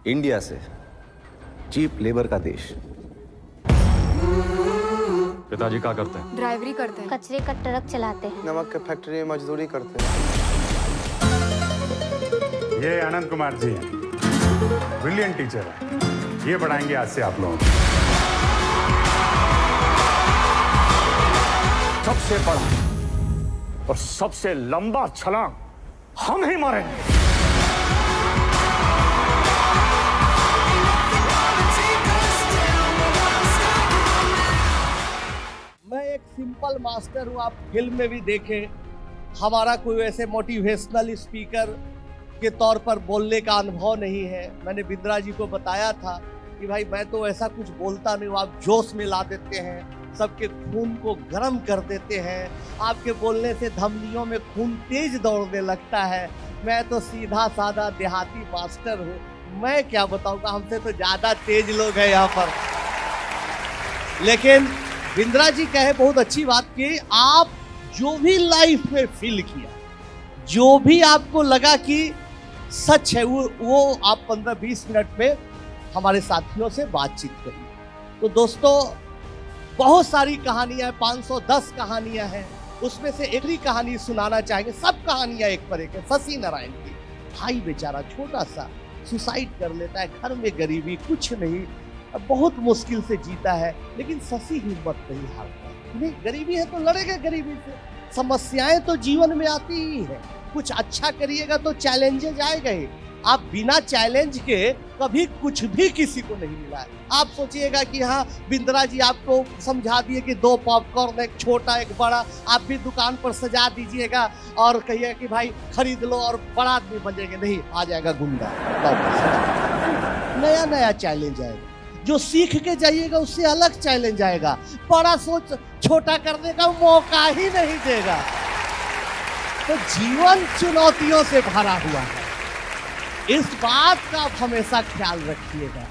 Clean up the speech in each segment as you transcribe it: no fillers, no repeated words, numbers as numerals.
India से cheap labour का देश। पिताजी क्या करते हैं? ड्राइवरी करते हैं। कचरे का ट्रक चलाते हैं। नमक के फैक्ट्री में मजदूरी करते हैं। ये आनंद कुमार जी हैं, ब्रिलियंट टीचर हैं। ये पढ़ाएंगे आज से आप लोगों को। सबसे बड़ा और सबसे लंबा छलांग हम ही मारेंगे। मैं एक सिंपल मास्टर हूँ, आप फिल्म में भी देखें। हमारा कोई वैसे मोटिवेशनल स्पीकर के तौर पर बोलने का अनुभव नहीं है। मैंने बिंद्रा जी को बताया था कि भाई मैं तो ऐसा कुछ बोलता नहीं हूँ, आप जोश में ला देते हैं, सबके खून को गर्म कर देते हैं, आपके बोलने से धमनियों में खून तेज दौड़ने लगता है। मैं तो सीधा साधा देहाती मास्टर हूँ, मैं क्या बताऊंगा, हमसे तो ज्यादा तेज लोग हैं यहाँ पर। लेकिन बिंद्रा जी कहे बहुत अच्छी बात कि आप जो भी लाइफ में फील किया, जो भी आपको लगा कि सच है, वो आप 15-20 मिनट में हमारे साथियों से बातचीत करिए। तो दोस्तों, बहुत सारी कहानियां, 510 कहानियां हैं, उसमें से एक ही कहानी सुनाना चाहेंगे। सब कहानियां एक पर एक है। शशि नारायण की, भाई बेचारा छोटा सा सुसाइड कर लेता है, घर में गरीबी, कुछ नहीं, बहुत मुश्किल से जीता है, लेकिन शशि हिम्मत नहीं हारता। नहीं, गरीबी है तो लड़ेगा गरीबी से। समस्याएं तो जीवन में आती ही है, कुछ अच्छा करिएगा तो चैलेंजेस आएगा ही। आप बिना चैलेंज के कभी कुछ भी किसी को नहीं मिला है। आप सोचिएगा कि हाँ, बिंद्रा जी आपको समझा दिए कि 2 पॉपकॉर्न, एक छोटा एक बड़ा, आप भी दुकान पर सजा दीजिएगा और कहिएगा कि भाई खरीद लो और बड़ा आदमी बनेंगे। नहीं, आ जाएगा गुंडा। नया नया चैलेंज आएगा, जो सीख के जाइएगा उससे अलग चैलेंज आएगा। बड़ा सोच छोटा करने का मौका ही नहीं देगा। तो जीवन चुनौतियों से भरा हुआ है, इस बात का आप हमेशा ख्याल रखिएगा।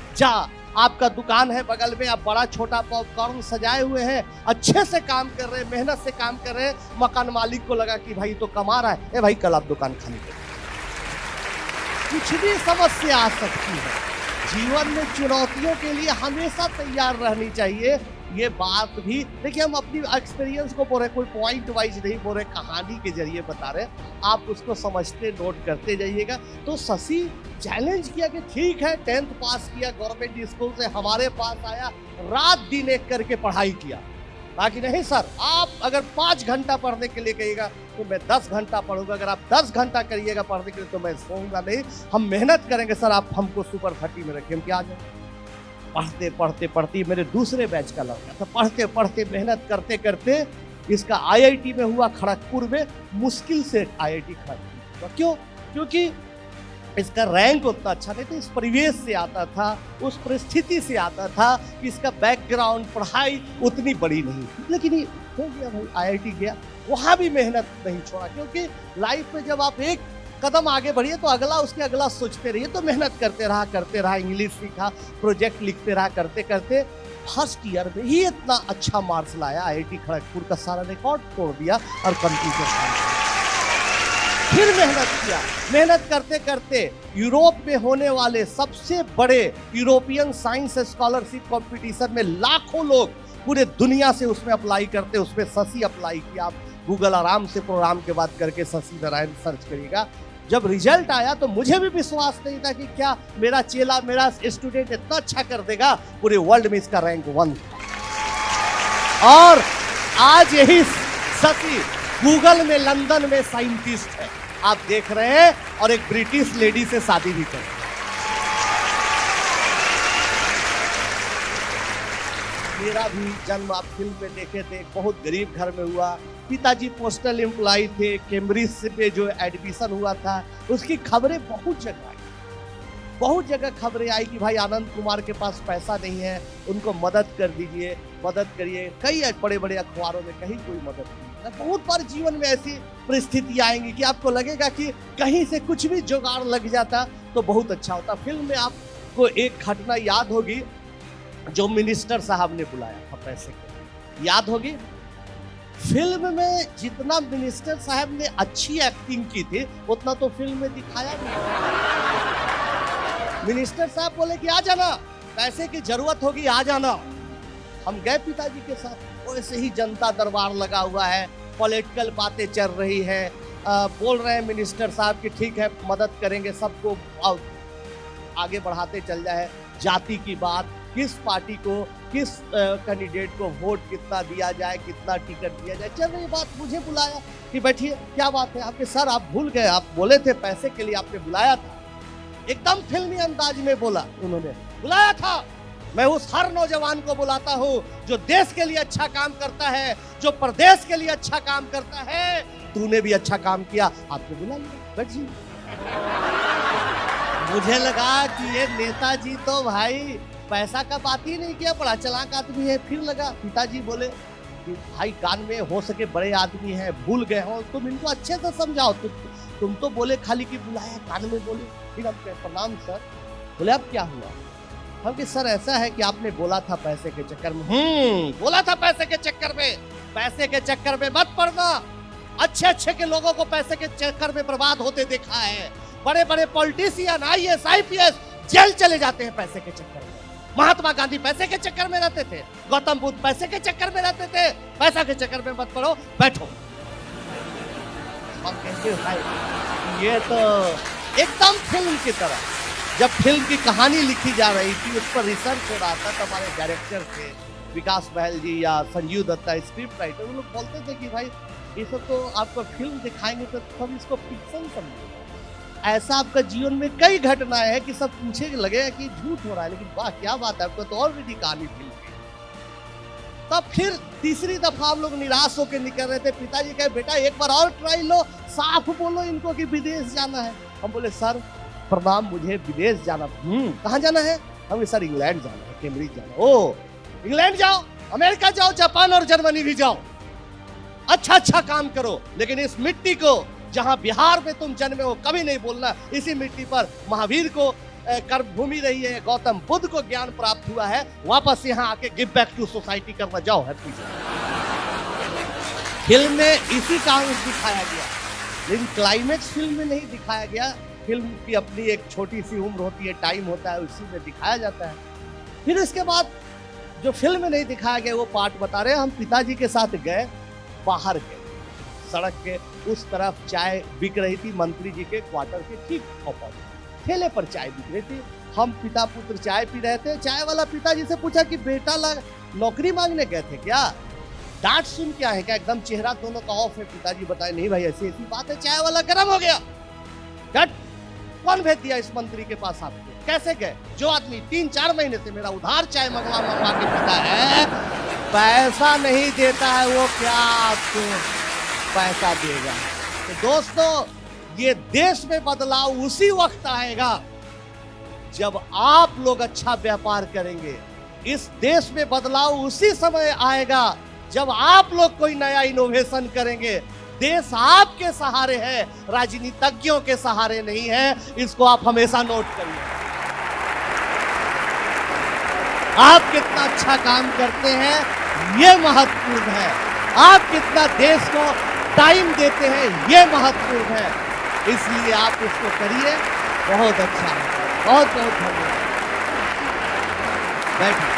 आपका दुकान है बगल में, आप बड़ा छोटा पॉपकॉर्न सजाए हुए हैं, अच्छे से काम कर रहे हैं, मेहनत से काम कर रहे हैं, मकान मालिक को लगा कि भाई तो कमा रहा है, भाई कल आप दुकान खाली करें। कुछ भी समस्या आ सकती है। जीवन में चुनौतियों के लिए हमेशा तैयार रहनी चाहिए। ये बात भी देखिए, हम अपनी एक्सपीरियंस को बोल रहे, कोई पॉइंट वाइज नहीं बोल रहे, कहानी के जरिए बता रहे, आप उसको समझते नोट करते जाइएगा। तो शशि चैलेंज किया कि ठीक है, 10th पास किया, गवर्नमेंट स्कूल से हमारे पास आया, रात दिन एक करके पढ़ाई किया। बाकी नहीं सर, आप अगर 5 घंटा पढ़ने के लिए कहिएगा तो मैं 10 घंटा पढ़ूंगा, अगर आप 10 घंटा करिएगा पढ़ने के लिए तो मैं सोऊंगा नहीं, हम मेहनत करेंगे सर, आप हमको सुपर 30 में रखिए, हम क्या आ जाए। पढ़ते पढ़ते पढ़ते मेरे दूसरे बैच का लड़का था, पढ़ते पढ़ते मेहनत करते करते इसका IIT में हुआ, खड़गपुर में, मुश्किल से IIT खड़गपुर। क्यों? क्योंकि इसका रैंक उतना अच्छा नहीं था, इस परिवेश से आता था, उस परिस्थिति से आता था कि इसका बैकग्राउंड, पढ़ाई उतनी बड़ी नहीं, लेकिन ये हो गया भाई, IIT गया, वहाँ भी मेहनत नहीं छोड़ा। क्योंकि लाइफ में जब आप एक कदम आगे बढ़िए तो अगला उसके अगला सोचते रहिए। तो मेहनत करते रहा, इंग्लिश सीखा, प्रोजेक्ट लिखते रहा, करते करते फर्स्ट ईयर में ही इतना अच्छा मार्क्स लाया, IIT खड़गपुर का सारा रिकॉर्ड तोड़ दिया और कंप्यूटर साइंस। फिर मेहनत किया, मेहनत करते करते यूरोप में होने वाले सबसे बड़े यूरोपियन साइंस स्कॉलरशिप कंपटीशन में लाखों लोग पूरे दुनिया से उसमें अप्लाई करते, उसमें शशि अप्लाई किया। आप गूगल आराम से प्रोग्राम के बाद करके शशि नारायण सर्च करिएगा। जब रिजल्ट आया तो मुझे भी विश्वास नहीं था कि क्या मेरा चेला, मेरा स्टूडेंट इतना अच्छा कर देगा, पूरे वर्ल्ड में इसका रैंक 1 था। और आज यही शशि गूगल में लंदन में साइंटिस्ट है, आप देख रहे हैं, और एक ब्रिटिश लेडी से शादी भी कर। मेरा भी जन्म आप फिल्म में देखे थे, बहुत गरीब घर में हुआ। पिताजी पोस्टल एम्प्लॉय थे, कैम्ब्रिज में जो एडमिशन हुआ था उसकी खबरें बहुत जगह खबरें आई कि भाई आनंद कुमार के पास पैसा नहीं है, उनको मदद कर दीजिए, मदद करिए। कई बड़े बड़े अखबारों में कहीं कोई मदद नहीं। बहुत बार जीवन में ऐसी परिस्थिति आएंगी कि आपको लगेगा कि कहीं से कुछ भी जुगाड़ लग जाता तो बहुत अच्छा होता। फिल्म में आपको एक घटना याद होगी, जो मिनिस्टर साहब ने बुलाया था पैसे के, याद होगी। फिल्म में जितना मिनिस्टर साहब ने अच्छी एक्टिंग की थी उतना तो फिल्म में दिखाया नहीं। मिनिस्टर साहब बोले कि आ जाना, पैसे की जरूरत होगी आ जाना। हम गए पिताजी के साथ, वैसे ही जनता दरबार लगा हुआ है, पॉलिटिकल बातें चल रही है, बोल रहे हैं मिनिस्टर साहब कि ठीक है मदद करेंगे, सबको आगे बढ़ाते चल जाए। जाति की बात, किस पार्टी को, किस कैंडिडेट को वोट कितना दिया जाए, कितना टिकट दिया जाए, चल रही बात। मुझे बुलाया कि बैठिए, क्या बात है आपके सर, आप भूल गए, आप बोले थे पैसे के लिए आपने बुलाया था। एकदम फिल्मी अंदाज में बोला उन्होंने, बुलाया था। मैं उस हर नौजवान को बुलाता हूँ जो देश के लिए अच्छा काम करता है, जो प्रदेश के लिए अच्छा काम करता है। तूने भी अच्छा काम किया, आपको बुला लिया, बैठिए। मुझे लगा कि ये नेताजी तो भाई पैसा का बात ही नहीं किया, बड़ा चालाक आदमी है। फिर लगा पिताजी बोले कि भाई कान में हो सके बड़े आदमी हैं, भूल गए हो, तुम इनको अच्छे से समझाओ। तुम तो बोले खाली कि बुलाया, कान में बोले। फिर हम कहे प्रणाम सर। बोले अब क्या हुआ? हम कि सर ऐसा है कि आपने बोला था पैसे के चक्कर में। बोला था पैसे के चक्कर में, पैसे के चक्कर में मत पड़ना। अच्छे अच्छे के लोगों को पैसे के चक्कर में बर्बाद होते देखा है। बड़े बड़े पॉलिटिशियन, IAS IPS जेल चले जाते हैं पैसे के चक्कर में। महात्मा गांधी पैसे के चक्कर में रहते थे, गौतम बुद्ध पैसे के चक्कर में रहते थे। पैसा के चक्कर में मत पड़ो, बैठो। हम कहते भाई ये तो एकदम फिल्म की तरह। जब फिल्म की कहानी लिखी जा रही थी, उस पर रिसर्च हो रहा था, तो हमारे डायरेक्टर थे विकास बहल जी या संजीव दत्ता स्क्रिप्ट राइटर, वो लोग बोलते थे कि भाई ये सब तो आपको फिल्म दिखाएंगे तो हम इसको फिक्शन समझेंगे। ऐसा आपका जीवन में कई घटनाएं हैं कि सब पूछे लगेगा कि झूठ हो रहा है, लेकिन वाह क्या बात है, आपको तो ऑलरेडी कहानी फिल्म की। तब फिर तीसरी दफा हम लोग निराश होकर निकल रहे थे। पिताजी कहे बेटा एक बार और ट्राई लो, साफ बोलो इनको कि विदेश जाना है। हम बोले सर प्रणाम, मुझे विदेश जाना। कहाँ जाना है? हम सर इंग्लैंड जाना है, कैम्ब्रिज जाना। ओ इंग्लैंड जाओ, अमेरिका जाओ, जापान और जर्मनी भी जाओ, अच्छा अच्छा काम करो, लेकिन इस मिट्टी को जहां बिहार में तुम जन्मे हो कभी नहीं बोलना। इसी मिट्टी पर महावीर को कर्मभूमि रही है, गौतम बुद्ध को ज्ञान प्राप्त हुआ है, वापस यहाँ आके गिव बैक टू सोसाइटी करना जाओ। है फिल्म में इसी कारण दिखाया गया, लेकिन क्लाइमेक्स फिल्म में नहीं दिखाया गया। फिल्म की अपनी एक छोटी सी उम्र होती है, टाइम होता है, उसी में दिखाया जाता है। फिर इसके बाद जो फिल्म में नहीं दिखाया गया वो पार्ट बता रहे हैं। हम पिताजी के साथ गए, बाहर गए, सड़क के उस तरफ चाय बिक रही थी, मंत्री जी के क्वार्टर के ठीक ऑपोजिट ठेले पर चाय बिक रही थी। हम पिता पुत्र चाय पी रहे थे। चाय वाला पिताजी से पूछा कि बेटा नौकरी मांगने गए थे क्या? डांट सुन क्या है क्या? एकदम चेहरा दोनों का ऑफ है। पिताजी बताए नहीं भाई ऐसी ऐसी बात है। चाय वाला गर्म हो गया, डट कौन भेज दिया इस मंत्री के पास आपको? कैसे गए? जो आदमी 3-4 महीने से मेरा उधार चाय मंगवा के पीता है, पैसा नहीं देता है, वो क्या आपको पैसा देगा? तो दोस्तों ये देश में बदलाव उसी वक्त आएगा जब आप लोग अच्छा व्यापार करेंगे। इस देश में बदलाव उसी समय आएगा जब आप लोग कोई नया इनोवेशन करेंगे। देश आपके सहारे है, राजनीतिज्ञों के सहारे नहीं है। इसको आप हमेशा नोट करिए। आप कितना अच्छा काम करते हैं ये महत्वपूर्ण है। आप कितना देश को टाइम देते हैं ये महत्वपूर्ण है। इसलिए आप इसको करिए, बहुत अच्छा है। बहुत बहुत धन्यवाद। बैठिए।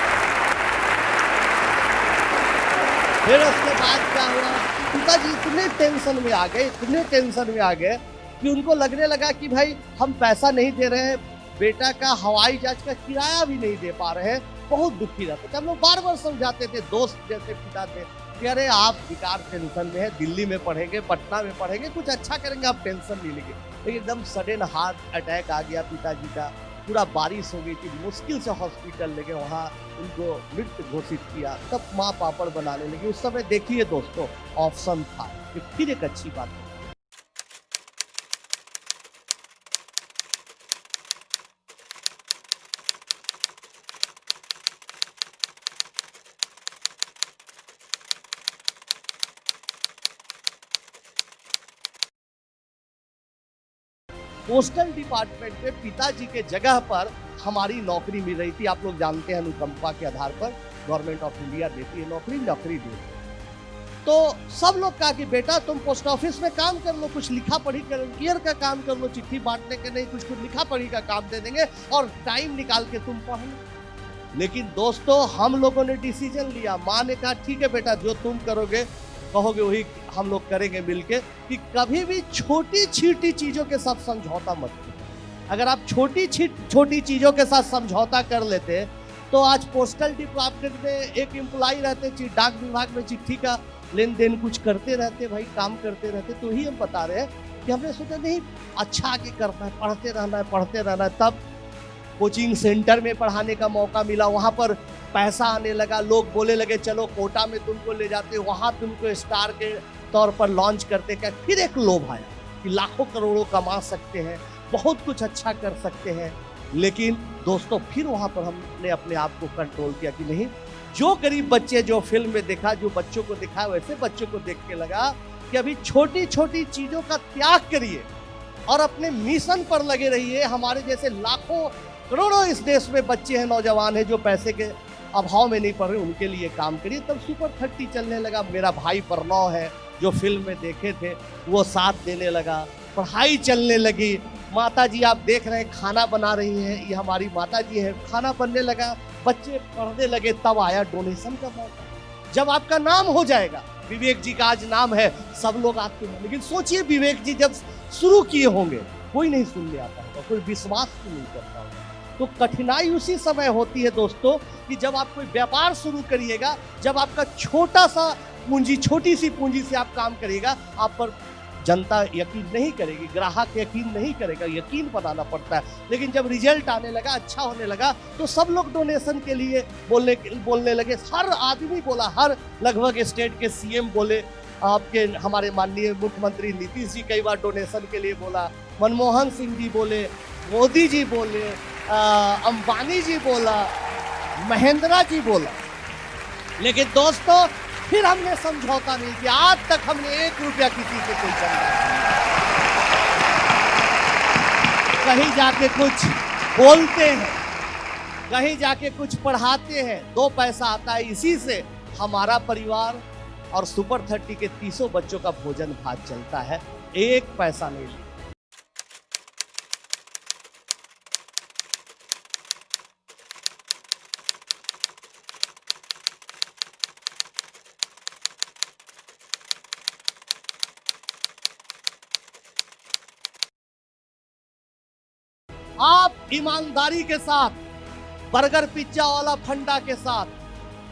फिर उसके बाद क्या हुआ, पिताजी इतने टेंशन में आ गए, इतने टेंशन में आ गए कि उनको लगने लगा कि भाई हम पैसा नहीं दे रहे हैं, बेटा का हवाई जहाज का किराया भी नहीं दे पा रहे हैं। बहुत दुखी रहते थे। हम लोग बार बार समझाते थे, दोस्त जैसे पिता थे कि अरे आप बेकार टेंशन में है, दिल्ली में पढ़ेंगे, पटना में पढ़ेंगे, कुछ अच्छा करेंगे, आप टेंशन नहीं लेंगे। लेकिन एकदम सडन हार्ट अटैक आ गया पिताजी का। पूरा बारिश हो गई थी, मुश्किल से हॉस्पिटल ले गए, वहाँ उनको मृत घोषित किया। तब माँ पापड़ बनाने लगी। उस समय देखिए दोस्तों ऑप्शन था, ये फिर एक अच्छी बात है। पोस्टल डिपार्टमेंट में पिताजी के जगह पर हमारी नौकरी मिल रही थी। आप लोग जानते हैं अनुकंपा के आधार पर गवर्नमेंट ऑफ इंडिया देती है नौकरी, नौकरी देती है। तो सब लोग कहा कि बेटा तुम पोस्ट ऑफिस में काम कर लो, कुछ लिखा पढ़ी कर का काम कर लो, चिट्ठी बांटने के नहीं कुछ लिखा पढ़ी का काम दे देंगे और टाइम निकाल के तुम पढ़ लो। लेकिन दोस्तों हम लोगों ने डिसीजन लिया, माँ ने कहा ठीक है बेटा जो तुम करोगे कहोगे वही हम लोग करेंगे मिलके, कि कभी भी छोटी छोटी चीजों के साथ समझौता मत करो। अगर आप छोटी छोटी चीजों के साथ समझौता कर लेते तो आज पोस्टल डिपार्टमेंट में एक एम्प्लॉय रहते, डाक विभाग में चिट्ठी का लेन देन कुछ करते रहते, भाई काम करते रहते। तो ही हम बता रहे हैं कि हमने सोचा नहीं अच्छा आगे करना है, पढ़ते रहना है। तब कोचिंग सेंटर में पढ़ाने का मौका मिला, वहाँ पर पैसा आने लगा, लोग बोले लगे चलो कोटा में तुमको ले जाते, वहाँ तुमको स्टार के तौर पर लॉन्च करते। क्या फिर एक लोभ आया कि लाखों करोड़ों कमा सकते हैं, बहुत कुछ अच्छा कर सकते हैं। लेकिन दोस्तों फिर वहाँ पर हमने अपने आप को कंट्रोल किया कि नहीं, जो गरीब बच्चे जो फिल्म में देखा, जो बच्चों को दिखा, वैसे बच्चों को देख के लगा कि अभी छोटी छोटी चीजों का त्याग करिए और अपने मिशन पर लगे रहिए। हमारे जैसे लाखों करोड़ों इस देश में बच्चे हैं, नौजवान हैं जो पैसे के अभाव में नहीं पढ़ रहे, उनके लिए काम करिए। तब सुपर 30 चलने लगा। मेरा भाई प्रणव है जो फिल्म में देखे थे, वो साथ देने लगा, पढ़ाई चलने लगी। माता जी आप देख रहे हैं खाना बना रही हैं, ये हमारी माता जी है, खाना बनने लगा, बच्चे पढ़ने लगे। तब आया डोनेशन का मौका। जब आपका नाम हो जाएगा, विवेक जी का आज नाम है, सब लोग आपके हैं। लेकिन सोचिए विवेक जी जब शुरू किए होंगे कोई नहीं सुनने आता होगा, कोई विश्वास नहीं करता होगा। तो कठिनाई उसी समय होती है दोस्तों कि जब आप कोई व्यापार शुरू करिएगा, जब आपका छोटा सा पूंजी, छोटी सी पूंजी से आप काम करिएगा, आप पर जनता यकीन नहीं करेगी, ग्राहक यकीन नहीं करेगा, यकीन बनाना पड़ता है। लेकिन जब रिजल्ट आने लगा, अच्छा होने लगा, तो सब लोग डोनेशन के लिए बोलने लगे। हर आदमी बोला, हर लगभग स्टेट के सीएम बोले, आपके हमारे माननीय मुख्यमंत्री नीतीश जी कई बार डोनेशन के लिए बोला, मनमोहन सिंह जी बोले, मोदी जी बोले, अंबानी जी बोला, महेंद्रा जी बोला। लेकिन दोस्तों फिर हमने समझौता नहीं किया। आज तक हमने 1 रुपया किसी से कोई चंदा, कहीं जाके कुछ बोलते हैं, कहीं जाके कुछ पढ़ाते हैं, 2 पैसा आता है, इसी से हमारा परिवार और सुपर 30 के 300 बच्चों का भोजन भात चलता है। 1 पैसा नहीं लिया। आप ईमानदारी के साथ, बर्गर पिज्जा वाला फंडा के साथ,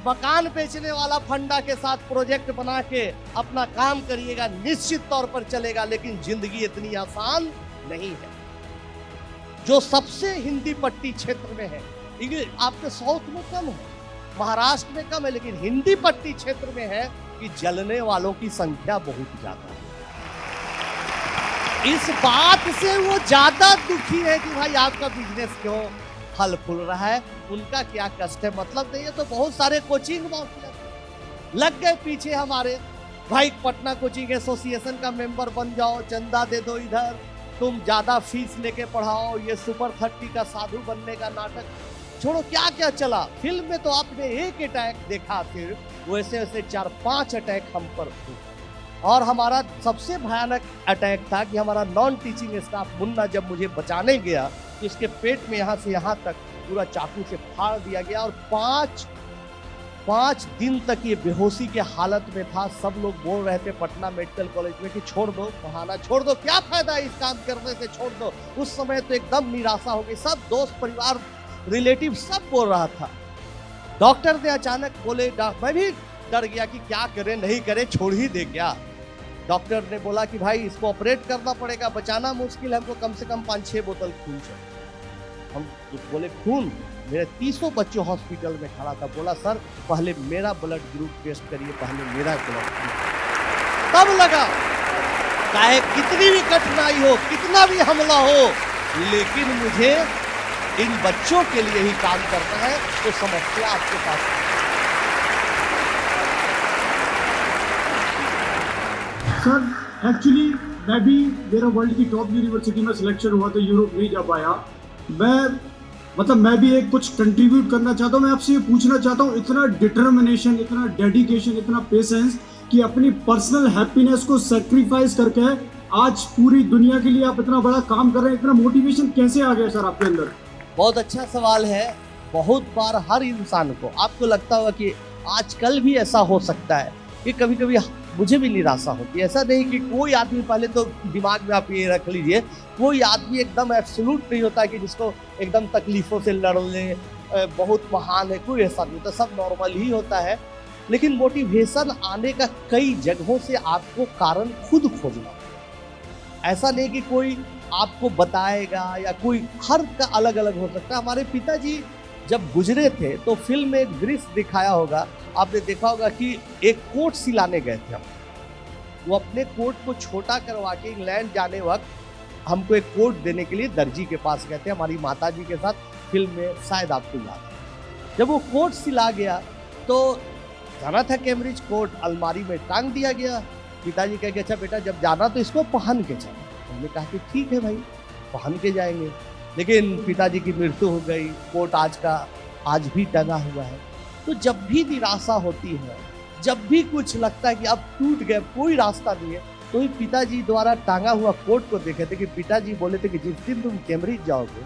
मकान बेचने वाला फंडा के साथ प्रोजेक्ट बना के अपना काम करिएगा, निश्चित तौर पर चलेगा। लेकिन जिंदगी इतनी आसान नहीं है। जो सबसे हिंदी पट्टी क्षेत्र में है, आपके साउथ में कम है, महाराष्ट्र में कम है, लेकिन हिंदी पट्टी क्षेत्र में है कि जलने वालों की संख्या बहुत ज्यादा है। इस बात से वो ज्यादा दुखी है कि भाई आपका बिजनेस क्यों फल फूल रहा है, उनका क्या कष्ट है मतलब नहीं है। तो बहुत सारे कोचिंग माफिया लग गए पीछे हमारे, भाई पटना कोचिंग एसोसिएशन का मेंबर बन जाओ, चंदा दे दो, इधर तुम ज्यादा फीस लेके पढ़ाओ, ये सुपर 30 का साधु बनने का नाटक छोड़ो। क्या क्या चला फिल्म में, तो आपने एक अटैक देखा, फिर वैसे वैसे 4-5 अटैक हम पर हुए। और हमारा सबसे भयानक अटैक था कि हमारा नॉन टीचिंग स्टाफ मुन्ना जब मुझे बचाने गया तो इसके पेट में यहाँ से यहाँ तक पूरा चाकू से फाड़ दिया गया और 5 दिन तक ये बेहोशी के हालत में था। सब लोग बोल रहे थे पटना मेडिकल कॉलेज में कि छोड़ दो पढ़ाना, छोड़ दो, क्या फायदा है इस काम करने से, छोड़ दो। उस समय तो एकदम निराशा हो गई, सब दोस्त परिवार रिलेटिव सब बोल रहा था। डॉक्टर ने अचानक बोले, मैं भी डर गया कि क्या करे नहीं करे, छोड़ ही दे क्या। डॉक्टर ने बोला कि भाई इसको ऑपरेट करना पड़ेगा, बचाना मुश्किल है, हमको कम से कम 5-6 बोतल खून चाहिए। हम बोले खून, मेरे 300 बच्चों हॉस्पिटल में खड़ा था। बोला सर पहले मेरा ब्लड ग्रुप टेस्ट करिए, पहले मेरा ब्लड ग्रुप। तब लगा चाहे कितनी भी कठिनाई हो, कितना भी हमला हो, लेकिन मुझे इन बच्चों के लिए ही काम करना है। तो समस्या आपके पास सर एक्चुअली मैं भी, मेरा वर्ल्ड की टॉप यूनिवर्सिटी में सिलेक्शन हुआ तो यूरोप नहीं जा पाया। मैं भी एक कुछ कंट्रीब्यूट करना चाहता हूँ। मैं आपसे ये पूछना चाहता हूँ, इतना डिटर्मिनेशन, इतना डेडिकेशन, इतना पेशेंस कि अपनी पर्सनल हैप्पीनेस को सेक्रीफाइस करके आज पूरी दुनिया के लिए आप इतना बड़ा काम कर रहे हैं, इतना मोटिवेशन कैसे आ गया सर आपके अंदर? बहुत अच्छा सवाल है। बहुत बार हर इंसान को, आपको लगता होगा कि आजकल भी ऐसा हो सकता है कि कभी कभी मुझे भी निराशा होती है। ऐसा नहीं कि कोई आदमी, पहले तो दिमाग में आप ये रख लीजिए, कोई आदमी एकदम एब्सोल्यूट नहीं होता कि जिसको एकदम तकलीफों से लड़ने बहुत महान है, कोई ऐसा नहीं होता, सब नॉर्मल ही होता है। लेकिन मोटिवेशन आने का कई जगहों से आपको कारण खुद खोजना होगा। ऐसा नहीं कि कोई आपको बताएगा या कोई, हर का अलग अलग हो सकता है। हमारे पिताजी जब गुजरे थे तो फिल्म में एक दृश्य दिखाया होगा, आपने देखा होगा कि एक कोट सिलाने गए थे हम। वो अपने कोट को छोटा करवा के इंग्लैंड जाने वक्त हमको एक कोट देने के लिए दर्जी के पास गए थे, हमारी माताजी के साथ। फिल्म में शायद आपको याद है, जब वो कोट सिला गया तो जाना था कैम्ब्रिज, कोट अलमारी में टांग दिया गया। पिताजी कह के अच्छा बेटा जब जाना तो इसको पहन के जाना। हमने कहा कि ठीक है भाई, पहन के जाएंगे। लेकिन पिताजी की मृत्यु हो गई, कोट आज भी टंगा हुआ है। तो जब भी निराशा होती है, जब भी कुछ लगता है कि अब टूट गए, कोई रास्ता नहीं है, तो ही पिताजी द्वारा टांगा हुआ कोट को देखे थे कि पिताजी बोले थे कि जिस दिन तुम कैम्ब्रिज जाओगे,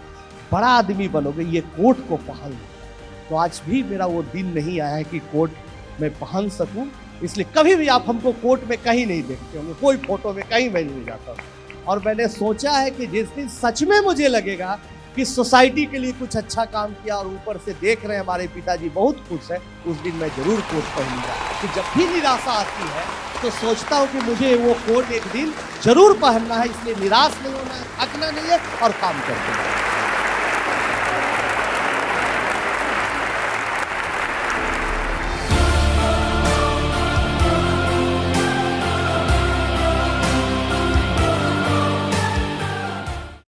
बड़ा आदमी बनोगे, ये कोट को पहन लो। तो आज भी मेरा वो दिन नहीं आया है कि कोट मैं पहन सकूं, इसलिए कभी भी आप हमको कोट में कहीं नहीं देखते होंगे, कोई फोटो में कहीं मैं नहीं जाता हूँ। और मैंने सोचा है कि जिस दिन सच में मुझे लगेगा कि सोसाइटी के लिए कुछ अच्छा काम किया और ऊपर से देख रहे हैं हमारे पिताजी बहुत खुश है, उस दिन मैं जरूर कोट पहनूंगा। कि जब भी निराशा आती है तो सोचता हूँ कि मुझे वो कोट एक दिन जरूर पहनना है, इसलिए निराश नहीं होना है, थकना नहीं है और काम करना है।